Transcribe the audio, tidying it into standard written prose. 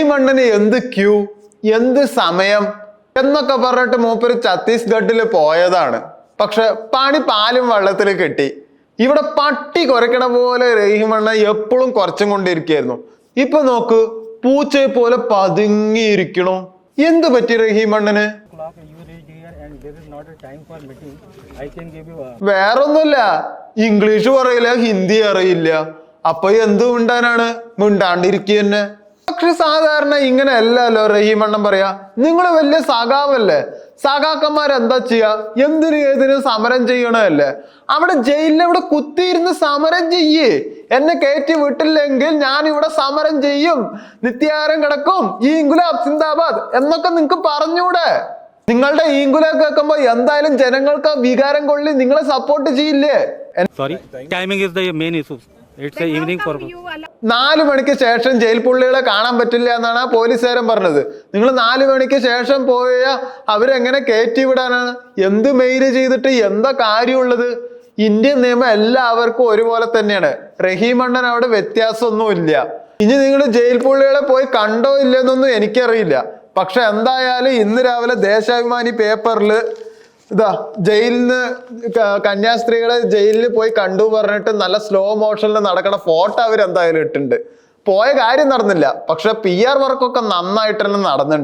റഹീമണ്ണന് എന്ത് ക്യൂ, എന്ത് സമയം എന്നൊക്കെ പറഞ്ഞിട്ട് മൂപ്പര് ഛത്തീസ്ഗഡിൽ പോയതാണ്. പക്ഷെ പണി പാലും വെള്ളത്തിൽ കെട്ടി. ഇവിടെ പട്ടി കുരക്കണ പോലെ റഹീമണ്ണ എപ്പോഴും കുറച്ചും കൊണ്ടിരിക്കുകയായിരുന്നു. ഇപ്പൊ നോക്ക്, പൂച്ചയെ പോലെ പതുങ്ങിയിരിക്കണു. എന്ത് പറ്റി റഹീമണ്ണന്? വേറൊന്നുമില്ല, ഇംഗ്ലീഷ് പറയില്ല, ഹിന്ദി അറിയില്ല. അപ്പൊ എന്ത് മിണ്ടാനാണ്, മിണ്ടാണ്ടിരിക്കുക തന്നെ. പക്ഷെ സാധാരണ ഇങ്ങനെ അല്ലല്ലോ റഹീമണ്ണൻ പറയാ. നിങ്ങൾ വലിയ സഖാവല്ലേ, സഖാക്കന്മാരെന്താ ചെയ്യാ, എന്തിനും ഏതിനും സമരം ചെയ്യണല്ലേ. അവിടെ ജയിലിൽ ഇവിടെ കുത്തിയിരുന്ന് സമരം ചെയ്യേ. എന്നെ കയറ്റി വിട്ടില്ലെങ്കിൽ ഞാൻ ഇവിടെ സമരം ചെയ്യും, നിത്യാരം കിടക്കും, ഈ ഇൻകുലാബ് സിന്ദാബാദ് എന്നൊക്കെ നിങ്ങക്ക് പറഞ്ഞൂടെ? നിങ്ങളുടെ ഈ ഇൻകുലാബ് കേൾക്കുമ്പോ എന്തായാലും ജനങ്ങൾക്ക് വികാരം കൊള്ളി നിങ്ങളെ സപ്പോർട്ട് ചെയ്യില്ലേ? Sorry, timing is the main issue. It's the evening for 4 മണിക്ക് ശേഷം ജയിൽ പുള്ളികളെ കാണാൻ പറ്റില്ല എന്നാണ് ആ പോലീസുകാരൻ പറഞ്ഞത്. നിങ്ങൾ 4 മണിക്ക് ശേഷം പോയാൽ അവരെങ്ങനെ കയറ്റി വിടാനാണ്? എന്ത് മെയില് ചെയ്തിട്ട് എന്താ കാര്യമുള്ളത്? ഇന്ത്യൻ നിയമം എല്ലാവർക്കും ഒരുപോലെ തന്നെയാണ്. റഹീമണ്ണൻ അവിടെ വ്യത്യാസമൊന്നുമില്ല. ഇനി നിങ്ങൾ ജയിൽ പുള്ളികളെ പോയി കണ്ടോ ഇല്ലെന്നൊന്നും എനിക്കറിയില്ല. പക്ഷെ എന്തായാലും ഇന്ന് രാവിലെ ദേശാഭിമാനി പേപ്പറിൽ ഇതാ ജയിലിന് കന്യാസ്ത്രീകളെ ജയിലിൽ പോയി കണ്ടു പറഞ്ഞിട്ട് നല്ല സ്ലോ മോഷനിൽ നടക്കണ ഫോട്ടോ അവരെന്തായാലും ഇട്ടിട്ടുണ്ട്. പോയ കാര്യം നടന്നില്ല, പക്ഷെ PR വർക്കൊക്കെ നന്നായിട്ട് തന്നെ നടന്നിട്ടുണ്ട്.